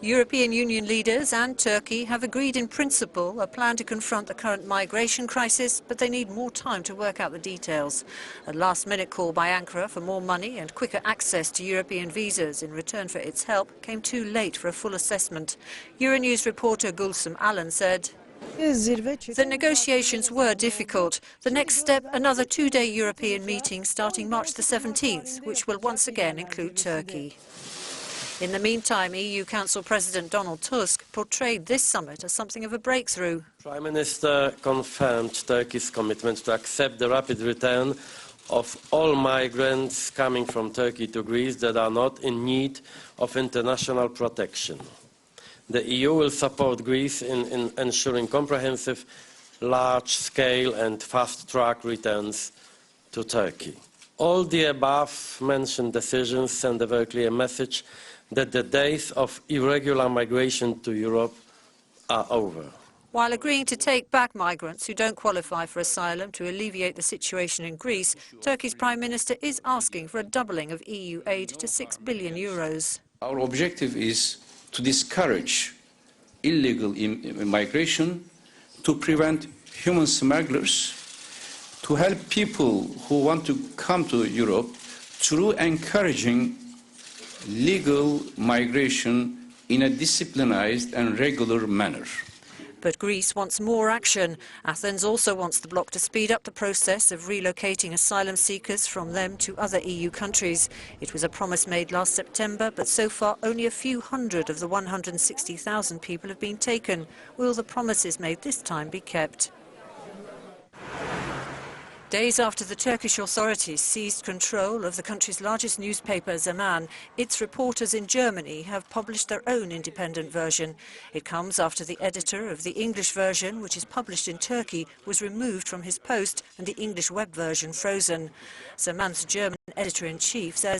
European Union leaders and Turkey have agreed in principle a plan to confront the current migration crisis, but they need more time to work out the details. A last-minute call by Ankara for more money and quicker access to European visas in return for its help came too late for a full assessment. Euronews reporter Gulsum Allen said, "The negotiations were difficult. The next step, another two-day European meeting starting March the 17th, which will once again include Turkey." In the meantime, EU Council President Donald Tusk portrayed this summit as something of a breakthrough. Prime Minister confirmed Turkey's commitment to accept the rapid return of all migrants coming from Turkey to Greece that are not in need of international protection. The EU will support Greece in ensuring comprehensive, large-scale and fast-track returns to Turkey. All the above-mentioned decisions send a very clear message that the days of irregular migration to Europe are over. While agreeing to take back migrants who don't qualify for asylum to alleviate the situation in Greece, Turkey's Prime Minister is asking for a doubling of EU aid to €6 billion. Our objective is to discourage illegal migration, to prevent human smugglers, to help people who want to come to Europe through encouraging legal migration in a disciplined and regular manner. But Greece wants more action. Athens also wants the bloc to speed up the process of relocating asylum seekers from them to other EU countries. It was a promise made last September, but so far only a few hundred of the 160,000 people have been taken. Will the promises made this time be kept? Days after the Turkish authorities seized control of the country's largest newspaper, Zaman, its reporters in Germany have published their own independent version. It comes after the editor of the English version, which is published in Turkey, was removed from his post and the English web version frozen. Zaman's German editor-in-chief says,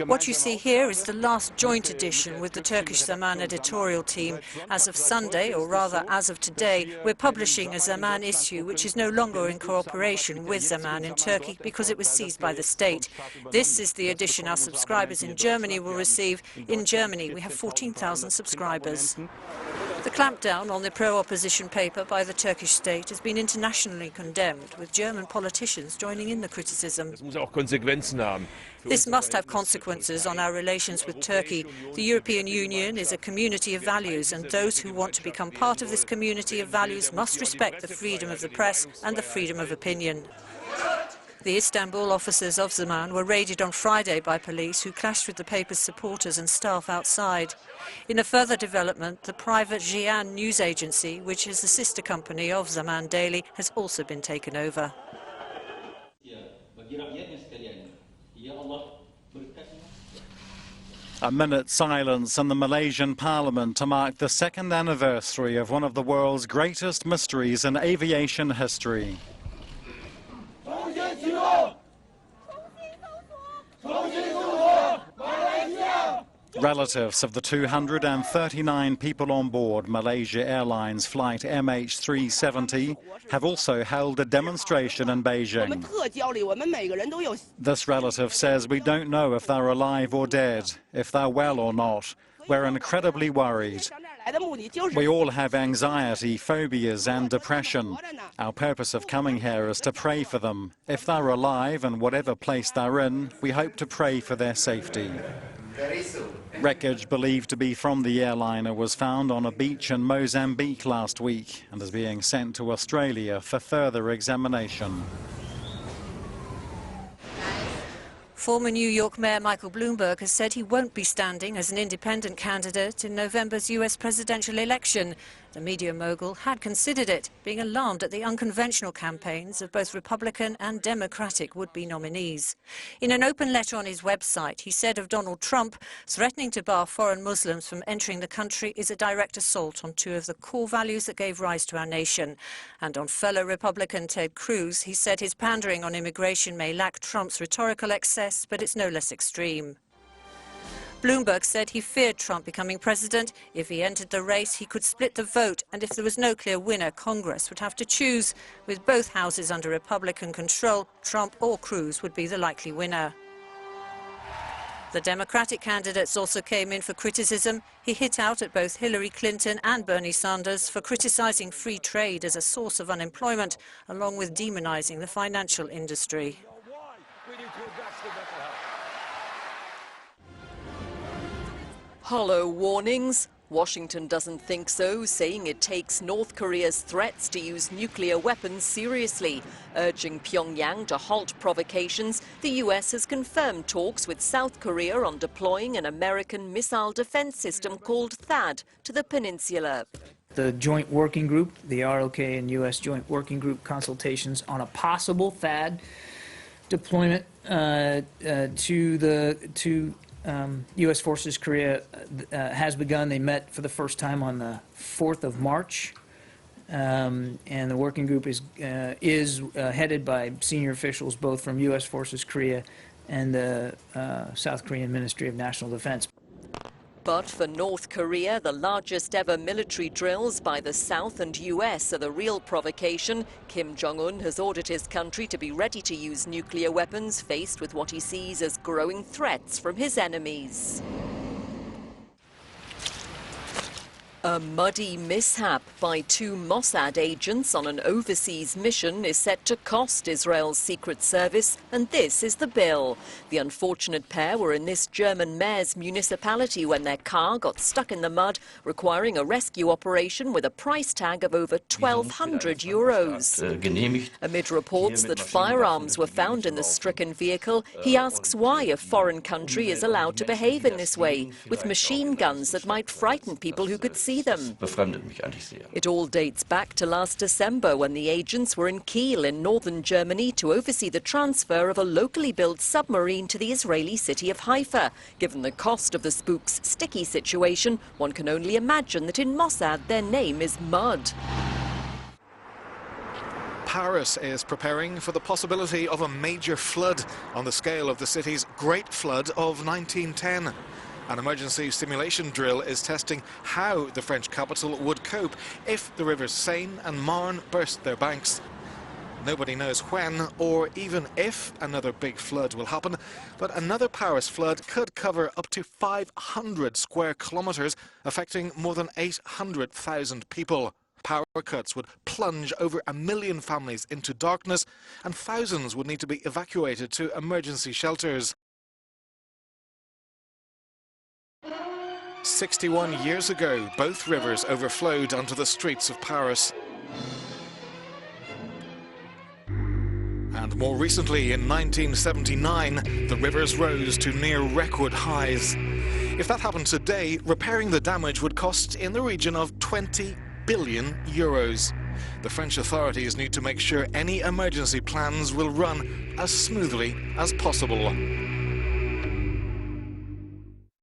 "What you see here is the last joint edition with the Turkish Zaman editorial team. As of Sunday, or rather as of today, we're publishing a Zaman issue which is no longer in cooperation with Zaman in Turkey because it was seized by the state. This is the edition our subscribers in Germany will receive. In Germany, we have 14,000 subscribers." The clampdown on the pro-opposition paper by the Turkish state has been internationally condemned, with German politicians joining in the criticism. This must have consequences on our relations with Turkey. The European Union is a community of values, and those who want to become part of this community of values must respect the freedom of the press and the freedom of opinion. The Istanbul offices of Zaman were raided on Friday by police who clashed with the paper's supporters and staff outside. In a further development, the private Jian news agency, which is the sister company of Zaman Daily, has also been taken over. A minute's silence in the Malaysian Parliament to mark the second anniversary of one of the world's greatest mysteries in aviation history. Relatives of the 239 people on board Malaysia Airlines flight MH370 have also held a demonstration in Beijing. This relative says, "We don't know if they're alive or dead, if they're well or not. We're incredibly worried. We all have anxiety, phobias and depression. Our purpose of coming here is to pray for them. If they're alive and whatever place they're in, we hope to pray for their safety." Wreckage believed to be from the airliner was found on a beach in Mozambique last week and is being sent to Australia for further examination. Former New York Mayor Michael Bloomberg has said he won't be standing as an independent candidate in November's US presidential election. The media mogul had considered it, being alarmed at the unconventional campaigns of both Republican and Democratic would-be nominees. In an open letter on his website, he said of Donald Trump, threatening to bar foreign Muslims from entering the country is a direct assault on two of the core values that gave rise to our nation. And on fellow Republican Ted Cruz, he said his pandering on immigration may lack Trump's rhetorical excess, but it's no less extreme. Bloomberg said he feared Trump becoming president. If he entered the race, he could split the vote, and if there was no clear winner, Congress would have to choose. With both houses under Republican control, Trump or Cruz would be the likely winner. The Democratic candidates also came in for criticism. He hit out at both Hillary Clinton and Bernie Sanders for criticising free trade as a source of unemployment, along with demonising the financial industry. Hollow warnings. Washington doesn't think so, saying it takes North Korea's threats to use nuclear weapons seriously. Urging Pyongyang to halt provocations, the US has confirmed talks with South Korea on deploying an American missile defense system called THAAD to the peninsula. The joint working group, the ROK and US joint working group consultations on a possible THAAD deployment to U.S. Forces Korea has begun. They met for the first time on the 4th of March, and the working group is headed by senior officials both from U.S. Forces Korea and the South Korean Ministry of National Defense. But for North Korea, the largest ever military drills by the South and US are the real provocation. Kim Jong-un has ordered his country to be ready to use nuclear weapons, faced with what he sees as growing threats from his enemies. A muddy mishap by two Mossad agents on an overseas mission is set to cost Israel's Secret Service, and this is the bill. The unfortunate pair were in this German mayor's municipality when their car got stuck in the mud, requiring a rescue operation with a price tag of over 1,200 euros. Amid reports that firearms were found in the stricken vehicle, he asks why a foreign country is allowed to behave in this way, with machine guns that might frighten people who could see them. It all dates back to last December, when the agents were in Kiel in northern Germany to oversee the transfer of a locally built submarine to the Israeli city of Haifa. Given the cost of the spooks' sticky situation, one can only imagine that in Mossad their name is mud. Paris is preparing for the possibility of a major flood on the scale of the city's Great Flood of 1910. An emergency simulation drill is testing how the French capital would cope if the rivers Seine and Marne burst their banks. Nobody knows when or even if another big flood will happen, but another Paris flood could cover up to 500 square kilometers, affecting more than 800,000 people. Power cuts would plunge over 1 million families into darkness, and thousands would need to be evacuated to emergency shelters. 61 years ago, both rivers overflowed onto the streets of Paris. And more recently, in 1979, the rivers rose to near record highs. If that happened today, repairing the damage would cost in the region of 20 billion euros. The French authorities need to make sure any emergency plans will run as smoothly as possible.